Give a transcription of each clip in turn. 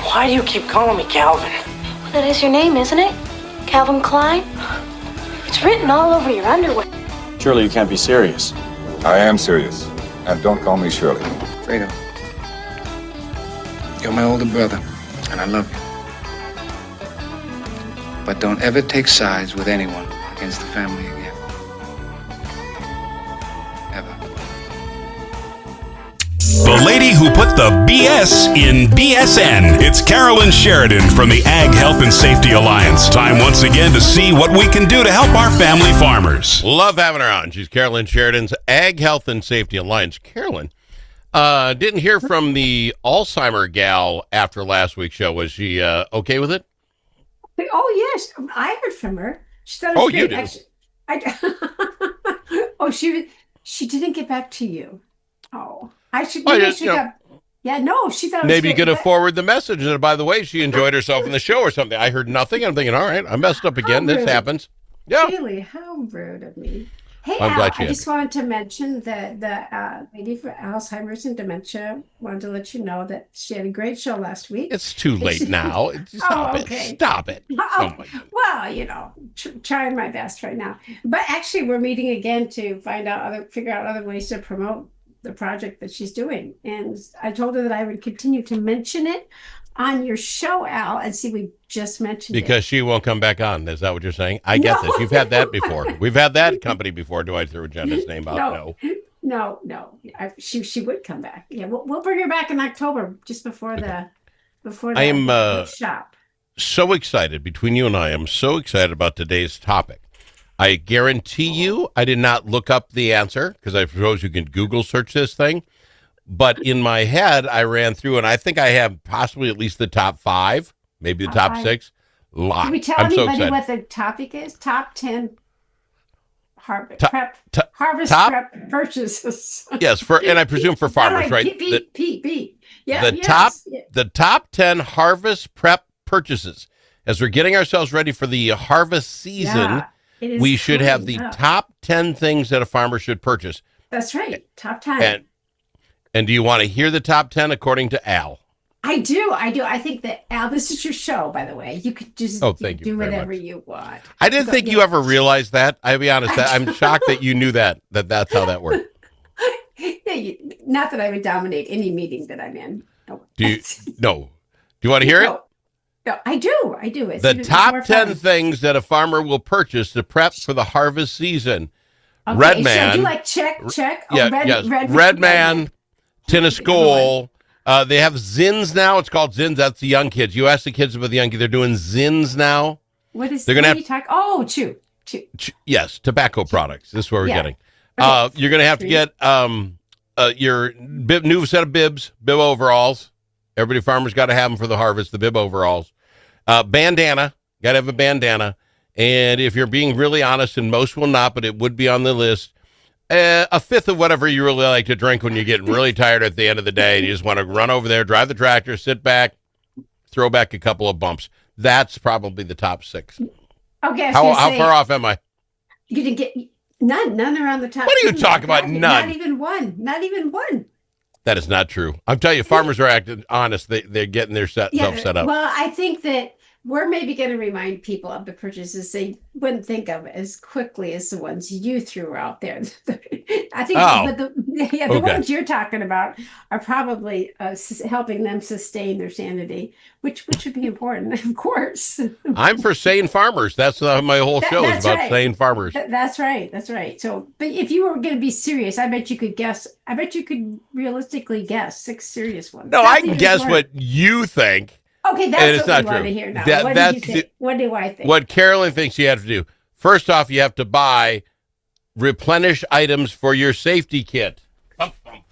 Why do you keep calling me Calvin? Well, that is your name, isn't it? Calvin Klein? It's written all over your underwear. Surely you can't be serious. I am serious. And don't call me Shirley. Fredo, you're my older brother, and I love you. But don't ever take sides with anyone against the family again. Ever. The lady who put the BS in BSN. It's Carolyn Sheridan from the Ag Health and Safety Alliance. Time once again to see what we can do to help our family farmers. Love having her on. She's Carolyn Sheridan's Ag Health and Safety Alliance. Carolyn, didn't hear from the Alzheimer gal after last week's show. Was she okay with it? Oh, yes. I heard from her. She thought it was great. You do? She didn't get back to you. Oh, I should. She thought maybe you could have forwarded the message. And by the way, she enjoyed herself in the show or something. I heard nothing. I'm thinking, all right, I messed up again. This happens. Yeah. Really, how rude of me. Hey, I'm glad Al, I just wanted to mention that the lady for Alzheimer's and dementia wanted to let you know that she had a great show last week. It's too late now. Stop it. Stop it. Oh my God. Well, trying my best right now. But actually, we're meeting again to figure out other ways to promote the project that she's doing. And I told her that I would continue to mention it on your show, Al, and see, we just mentioned it. Because she won't come back on. Is that what you're saying? I get this. You've had that before. We've had that company before. Do I throw Jenna's name out? No. She would come back. Yeah, we'll bring her back in October, just before the I am shop. So excited. Between you and I am so excited about today's topic. I guarantee you I did not look up the answer because I suppose you can Google search this thing. But in my head, I ran through, and I think I have possibly at least the top 5, maybe the top 6. Can we tell anybody what the topic is? Top 10 harvest prep purchases. Yes, and I presume for farmers, right? Yeah. The top 10 harvest prep purchases. As we're getting ourselves ready for the harvest season, we should have the top 10 things that a farmer should purchase. That's right, top 10. And do you want to hear the top 10 according to Al? I do. I think that, Al, this is your show, by the way. You could just do whatever you want. I didn't think you ever realized that. I'll be honest. I'm shocked that you knew that's how that worked. Not that I would dominate any meeting that I'm in. No. Do you want to hear it? No, I do. The top 10 things that a farmer will purchase to prep for the harvest season. Okay, Red Man. So do like check. Red Man. Tennis goal. They have Zins now. It's called Zins. That's the young kids. You ask the kids about the young kids. They're doing Zins now. What is? They're gonna have. Oh, chew. Yes, tobacco products. This is what we're getting. You're gonna have to get your new set of bib overalls. Everybody, farmers got to have them for the harvest. The bib overalls. Bandana. Got to have a bandana. And if you're being really honest, and most will not, but it would be on the list. A fifth of whatever you really like to drink when you're getting really tired at the end of the day. And you just want to run over there, drive the tractor, sit back, throw back a couple of bumps. That's probably the top 6. Okay. How far off am I? You didn't get none around the top. What are you talking about? None. Not even one. That is not true. I'm telling you, farmers are acting honest. They're getting their self set up. Well, I think that we're maybe going to remind people of the purchases they wouldn't think of as quickly as the ones you threw out there. I think the ones you're talking about are probably helping them sustain their sanity, which would be important, of course. I'm for sane farmers. That's my whole show is about sane farmers. That's right. So, but if you were going to be serious, I bet you could guess. I bet you could realistically guess 6 serious ones. No, I can guess what you think. Okay, that's what we want to hear now. What do you think? What do I think? What Carolyn thinks you have to do. First off, you have to replenish items for your safety kit.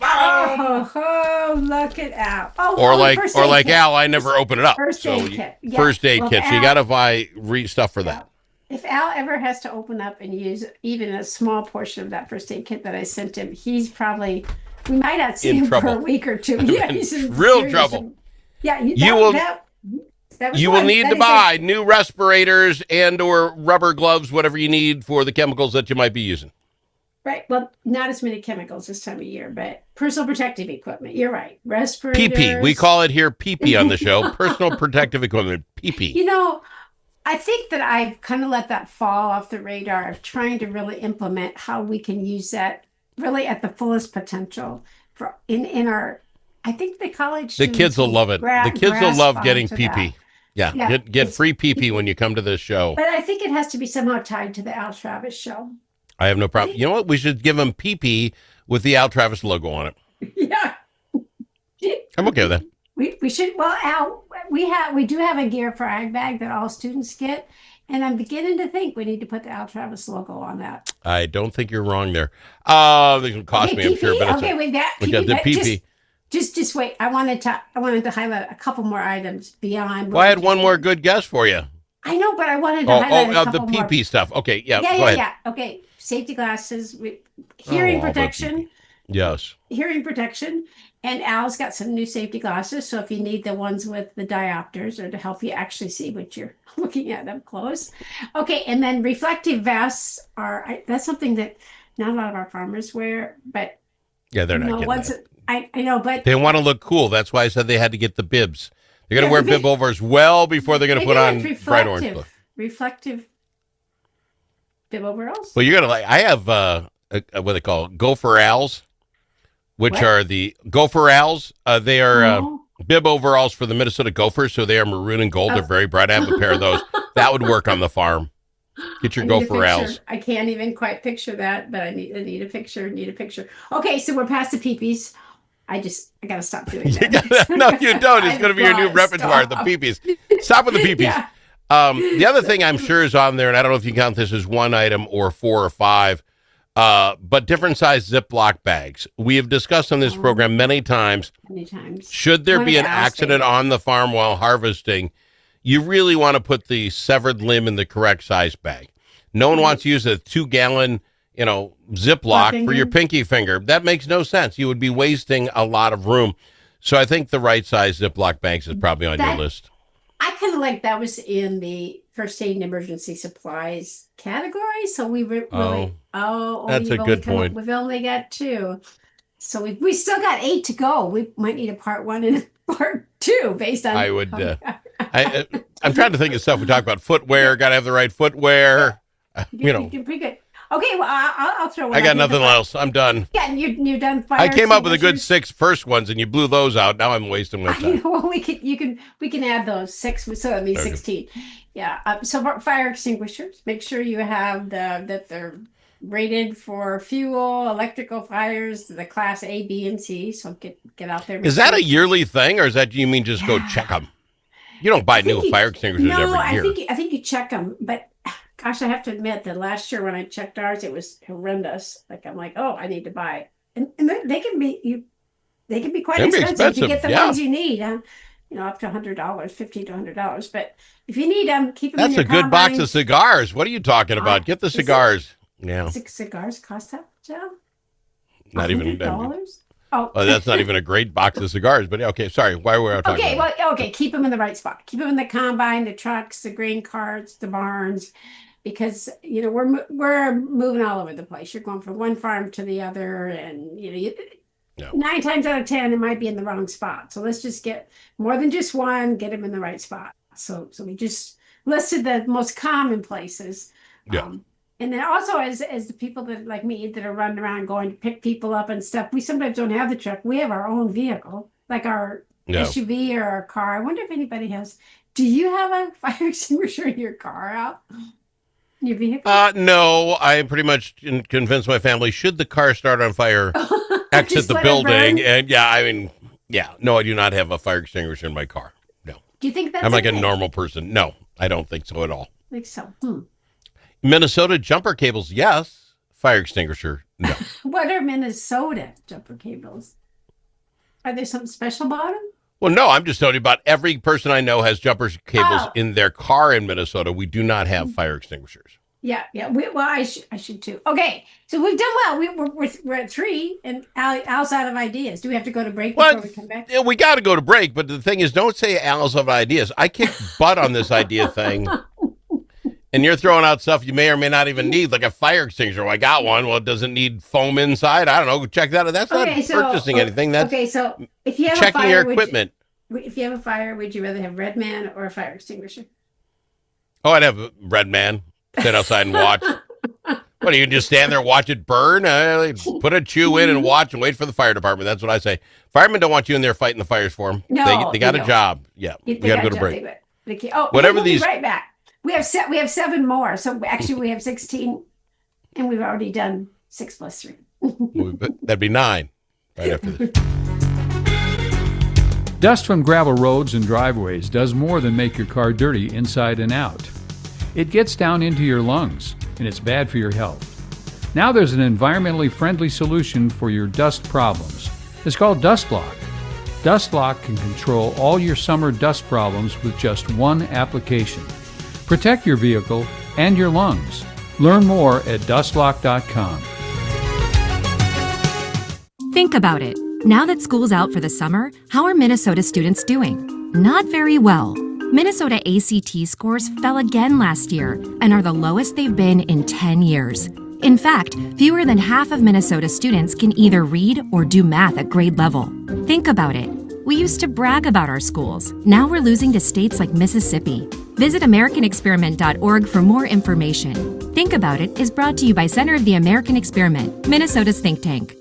Oh, look at Al. Or like Al, I never open it up. First aid kit. Yeah. First aid kit. So you got to buy stuff for that. If Al ever has to open up and use even a small portion of that first aid kit that I sent him, we might not see him for a week or 2. Yeah, he's in real trouble. Yeah, you will need to buy new respirators and or rubber gloves, whatever you need for the chemicals that you might be using. Right. Well, not as many chemicals this time of year, but personal protective equipment. You're right. Respirators. PP. We call it here PP on the show. Personal protective equipment. PP. You know, I think that I've kind of let that fall off the radar of trying to really implement how we can use that really at the fullest potential for in our. I think the college. The kids will love it. The kids will love getting PP. That. Yeah. Get free PP when you come to this show. But I think it has to be somehow tied to the Al Travis show. I have no problem. You know what? We should give them PP with the Al Travis logo on it. Yeah. I'm okay with that. We should. Well, Al, we do have a Gear for Ag bag that all students get, and I'm beginning to think we need to put the Al Travis logo on that. I don't think you're wrong there. They can cost me, PP? I'm sure, but okay, wait, that we got the PP. Just wait. I wanted to highlight a couple more items beyond. Well, I had one more good guess for you. I know, but I wanted to highlight a couple the PP more. stuff. Okay, yeah, go ahead. Yeah. Okay, safety glasses, hearing protection. Yes. Hearing protection. And Al's got some new safety glasses. So if you need the ones with the diopters or to help you actually see what you're looking at up close. Okay. And then reflective vests that's something that not a lot of our farmers wear, but yeah, they're not getting that. I know, but they want to look cool. That's why I said they had to get the bibs. They're going to wear bib overs well before they're going to put on bright orange. Reflective bib overalls? Well, you're going to I have what they call Gopher Owls, which are the Gopher Owls. They are bib overalls for the Minnesota Gophers, so they are maroon and gold. They're very bright. I have a pair of those. That would work on the farm. Get your Gopher Owls. I can't even quite picture that, but I need a picture. Okay, so we're past the peepees. I got to stop doing that. No, you don't. It's going to be your new repertoire, the peepees. Stop with the peepees. Yeah. The other thing I'm sure is on there, and I don't know if you count this as one item or 4 or 5, but different size Ziploc bags. We have discussed on this program many times. Should there be an accident on the farm while harvesting, you really want to put the severed limb in the correct size bag. No one wants to use a 2-gallon, Ziploc for your pinky finger. That makes no sense. You would be wasting a lot of room. So I think the right size Ziploc bags is probably on your list. I kind of like that was in the first aid and emergency supplies category. So we really, that's a good point. We've only got 2. So we still got 8 to go. We might need a part 1 and a part 2 based on. I would, I'm trying to think of stuff we talk about. Footwear, got to have the right footwear. You're pretty good. Okay, well, I'll throw one. I got nothing else. I'm done. Yeah, and you're done. I came up with a good 6 first ones, and you blew those out. Now I'm wasting my time. Well, we can add those 6, so that means 16. Yeah. So fire extinguishers. Make sure you have that they're rated for fuel, electrical fires, the class A, B, and C. So get out there. Is that a yearly thing, or is that you mean just go check them? You don't buy new fire extinguishers every year. No, I think you check them, but. Gosh, I have to admit that last year when I checked ours, it was horrendous. Like I'm like, oh, I need to buy it, and they can be quite expensive to get the ones you need. Up to $100, $50 to $100. But if you need them, keep them. That's in your a good box of cigars. What are you talking about? Get the cigars. Yeah, cigars cost that, Joe? Not even $100. That's not even a great box of cigars. But okay, sorry. Why were we talking? Okay. Keep them in the right spot. Keep them in the combine, the trucks, the grain carts, the barns. Because we're moving all over the place. You're going from one farm to the other, and 9 times out of 10 it might be in the wrong spot. So let's just get more than just one. Get them in the right spot. So we just listed the most common places. Yeah. And then also as the people that like me that are running around going to pick people up and stuff, we sometimes don't have the truck. We have our own vehicle, like our SUV or our car. I wonder if anybody has. Do you have a fire extinguisher in your car out? Your vehicle? No, I pretty much convinced my family, should the car start on fire, exit the building. And no, I do not have a fire extinguisher in my car. No. Do you think that's I'm like a normal person. No, I don't think so at all. I think so. Minnesota jumper cables, yes. Fire extinguisher, no. What are Minnesota jumper cables? Are there something special about them? Well, no, I'm just telling you about every person I know has jumper cables in their car in Minnesota. We do not have fire extinguishers. Yeah. I should too. Okay, so we've done well. We're at 3, and Al's out of ideas. Do we have to go to break before we come back? Yeah, we got to go to break. But the thing is, don't say Al's out of ideas. I kicked butt on this idea thing. And you're throwing out stuff you may or may not even need, like a fire extinguisher. Well, I got one. Well, it doesn't need foam inside. I don't know. Check that out. That's not purchasing anything. That's so if you have checking a fire, your equipment. If you have a fire, would you rather have Red Man or a fire extinguisher? Oh, I'd have a Red Man. Sit outside and watch. What, you just stand there and watch it burn? Put a chew in and watch and wait for the fire department. That's what I say. Firemen don't want you in there fighting the fires for them. No, they got a job. Yeah, we got to go to break. Whatever we'll be right back. We have 7 more. So actually we have 16 and we've already done 6 plus 3. That'd be 9 right after this. Dust from gravel roads and driveways does more than make your car dirty inside and out. It gets down into your lungs, and it's bad for your health. Now there's an environmentally friendly solution for your dust problems. It's called Dust Lock. Dust Lock can control all your summer dust problems with just one application. Protect your vehicle and your lungs. Learn more at dustlock.com. Think about it. Now that school's out for the summer, how are Minnesota students doing? Not very well. Minnesota ACT scores fell again last year and are the lowest they've been in 10 years. In fact, fewer than half of Minnesota students can either read or do math at grade level. Think about it. We used to brag about our schools. Now we're losing to states like Mississippi. Visit AmericanExperiment.org for more information. Think About It is brought to you by Center of the American Experiment, Minnesota's think tank.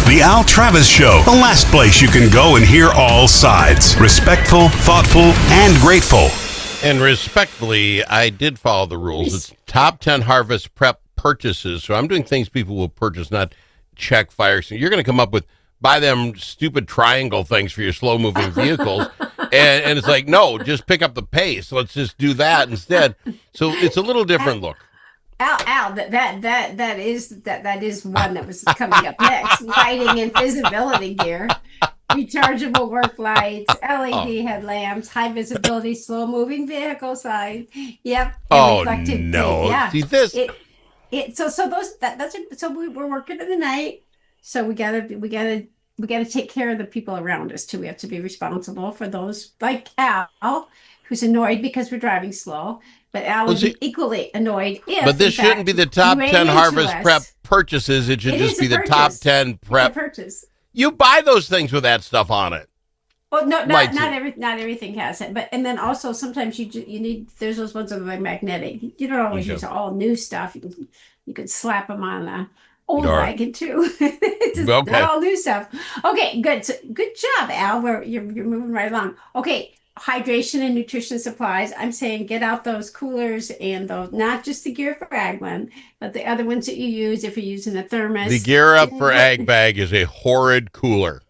The Al Travis Show, the last place you can go and hear all sides. Respectful, thoughtful, and grateful. And respectfully, I did follow the rules. It's top 10 harvest prep purchases. So I'm doing things people will purchase, not check fire. So you're going to come up with, buy them stupid triangle things for your slow-moving vehicles. and it's like, no, just pick up the pace. Let's just do that instead. So it's a little different look. Al, that is one that was coming up next. Lighting and visibility gear, rechargeable work lights, LED headlamps, high visibility, slow moving vehicle signs. Yep. Oh no! Yeah. See this? So those that's it. So we're working in the night. So we gotta take care of the people around us too. We have to be responsible for those like Al, who's annoyed because we're driving slow, but Al would be equally annoyed if. But this shouldn't be the top 10 harvest prep purchases. It should just be the top 10 prep. Purchase. You buy those things with that stuff on it. Well, no, not everything has it, and then also sometimes you need, there's those ones that are like magnetic. You don't always use all new stuff. You can slap them on the old wagon too. It's not all new stuff. Okay, good. So, good job, Al. You're moving right along. Okay, hydration and nutrition supplies. I'm saying get out those coolers and those, not just the Gear for Ag one, but the other ones that you use if you're using a thermos. The Gear Up for Ag bag is a horrid cooler.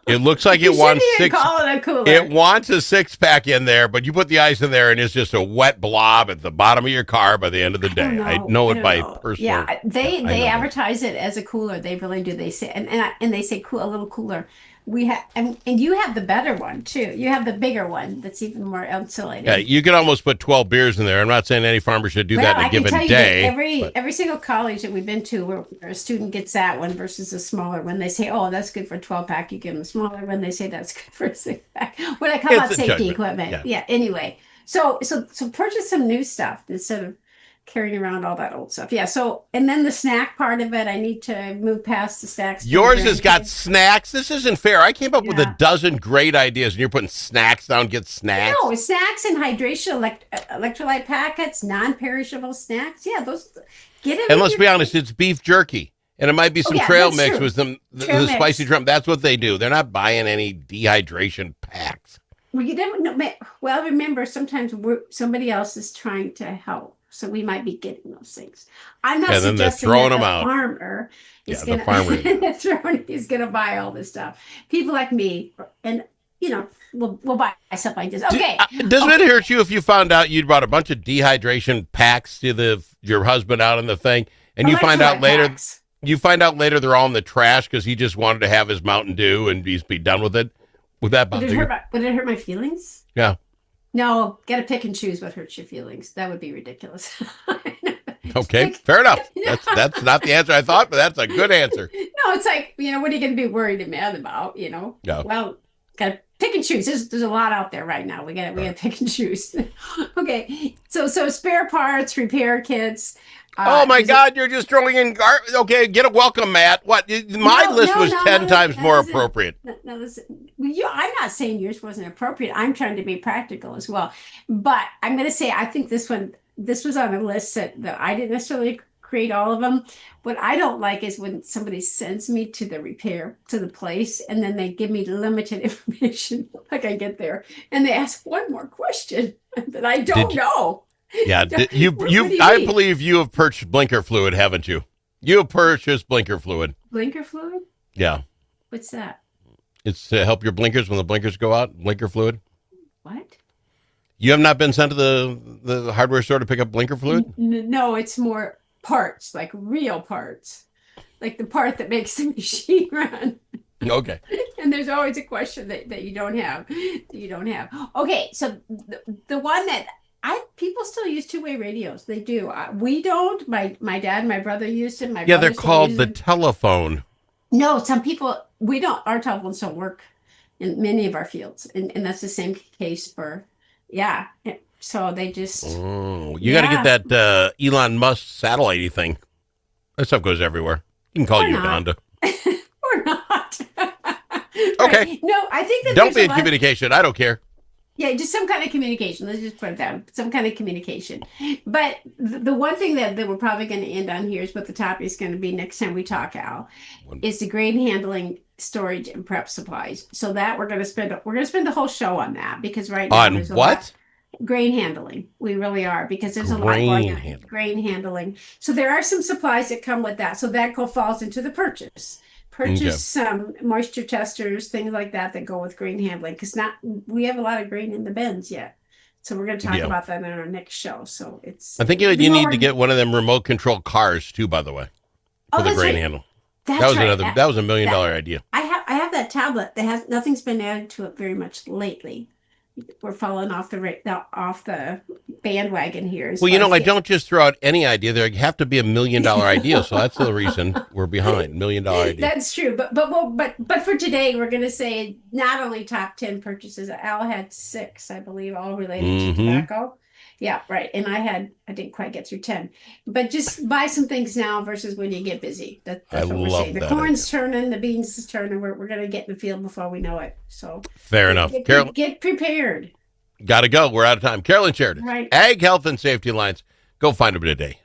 It looks like it wants It wants a 6-pack in there, but you put the ice in there, and it's just a wet blob at the bottom of your car by the end of the day. I know it by personal. Yeah, they advertise it as a cooler. They really do. They say and they say a little cooler. We have and you have the better one too. You have the bigger one that's even more insulated. Yeah, you could almost put 12 beers in there. I'm not saying any farmer should do that in a given day. Every single college that we've been to where a student gets that one versus a smaller one, they say, "Oh, that's good for a 12-pack." You give them a smaller one, they say that's good for a 6-pack. When I come out safety equipment, yeah. Anyway, so purchase some new stuff instead of carrying around all that old stuff. Yeah. So, and then the snack part of it, I need to move past the snacks. Yours has got snacks. This isn't fair. I came up with a dozen great ideas, and you're putting snacks down. Get snacks. No, snacks and hydration, electrolyte packets, non-perishable snacks. Yeah, those. Get them. And let's be honest, it's beef jerky, and it might be some trail mix with some the spicy drum. That's what they do. They're not buying any dehydration packs. Well, you never know. Well, remember, sometimes somebody else is trying to help. So we might be getting those things. I'm not suggesting that the farmer is going to buy all this stuff. People like me, and we'll buy stuff like this. Okay. Doesn't it hurt you if you found out you'd brought a bunch of dehydration packs to your husband out in the thing, and you find out later they're all in the trash because he just wanted to have his Mountain Dew and be done with it? Would that bother you? Would it hurt my feelings? Yeah. No, gotta pick and choose what hurts your feelings. That would be ridiculous. Okay, fair enough. That's not the answer I thought, but that's a good answer. No, it's like, what are you going to be worried and mad about, Yeah. Well, gotta pick and choose. There's a lot out there right now. We gotta pick and choose. Okay, so spare parts, repair kits. Oh my God, you're just throwing in okay, get a welcome mat. What? My list was 10 times more appropriate. No, listen. I'm not saying yours wasn't appropriate. I'm trying to be practical as well. But I'm going to say I think this was on a list that I didn't necessarily create all of them. What I don't like is when somebody sends me to the place, and then they give me limited information. Like I get there and they ask one more question that I don't know. Yeah, I believe you have purchased blinker fluid, haven't you? You have purchased blinker fluid. Blinker fluid? Yeah. What's that? It's to help your blinkers when the blinkers go out. Blinker fluid. What? You have not been sent to the hardware store to pick up blinker fluid? No, it's more parts, like real parts, like the part that makes the machine run. Okay. And there's always a question that you don't have. Okay, so the one that people still use two-way radios. They do. We don't. My dad and my brother used them. They're called the telephone. No, some people, we don't. Our telephones don't work in many of our fields, and that's the same case for, So they just. Oh, you got to get that Elon Musk satellite-y thing. That stuff goes everywhere. You can call Uganda. Or not. Okay. Right. No, I think that don't be in communication. I don't care. Yeah, just some kind of communication. Let's just put it down. Some kind of communication. But the one thing that we're probably going to end on here is what the topic is going to be next time we talk, Al, is the grain handling, storage, and prep supplies. So that we're going to spend the whole show on that, because right now there's a lot. Grain handling. We really are, because there's a lot going on. Grain handling. So there are some supplies that come with that. So that falls into the purchase some moisture testers, things like that go with grain handling, because we have a lot of grain in the bins yet. So we're going to talk about that in our next show. So I think you need to get one of them remote control cars too, by the way, for the grain handle. That was that was $1 million idea. I have that tablet that nothing's been added to it very much lately. we're falling off the bandwagon here. Well, I don't just throw out any idea. There have to be $1 million idea. So that's the reason we're behind. $1 million idea. That's true. But for today, we're going to say not only top 10 purchases. Al had 6, I believe, all related to tobacco. Yeah, right. And I didn't quite get through 10. But just buy some things now versus when you get busy. That's what we're saying. The corn's turning, the beans is turning. We're going to get in the field before we know it. So fair enough. Get prepared. Got to go. We're out of time. Carolyn Sheridan, right. Ag Health and Safety Alliance. Go find them today.